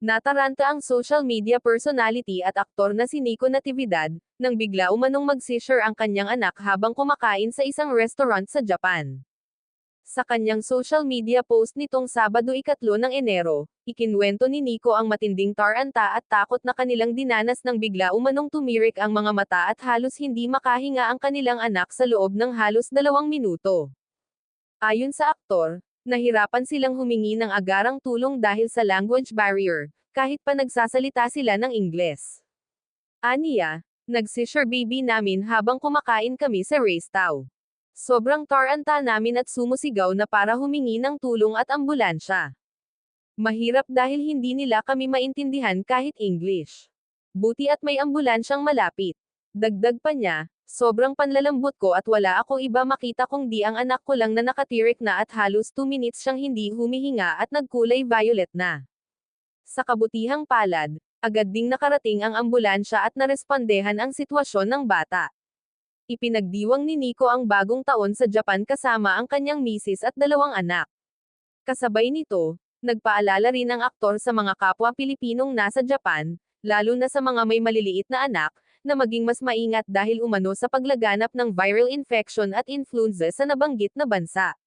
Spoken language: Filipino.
Nataranta ang social media personality at aktor na si Nico Natividad, nang bigla umanong mag-seizure ang kanyang anak habang kumakain sa isang restaurant sa Japan. Sa kanyang social media post nitong Sabado 3 ng Enero, ikinwento ni Nico ang matinding taranta at takot na kanilang dinanas nang bigla umanong tumirik ang mga mata at halos hindi makahinga ang kanilang anak sa loob ng halos 2 minuto. Ayon sa aktor, nahirapan silang humingi ng agarang tulong dahil sa language barrier, kahit pa nagsasalita sila ng Ingles. Aniya, nag-seizure baby namin habang kumakain kami sa restaw. Sobrang taranta namin at sumusigaw na para humingi ng tulong at ambulansya. Mahirap dahil hindi nila kami maintindihan kahit English. Buti at may ambulansyang malapit. Dagdag pa niya, sobrang panlalambot ko at wala akong iba makita kundi ang anak ko lang na nakatirik na at halos 2 minutes siyang hindi humihinga at nagkulay violet na. Sa kabutihang palad, agad ding nakarating ang ambulansya at narespondehan ang sitwasyon ng bata. Ipinagdiwang ni Nico ang bagong taon sa Japan kasama ang kanyang misis at 2 anak. Kasabay nito, nagpaalala rin ang aktor sa mga kapwa Pilipinong nasa Japan, lalo na sa mga may maliliit na anak, na maging mas maingat dahil umano sa paglaganap ng viral infection at influenza sa nabanggit na bansa.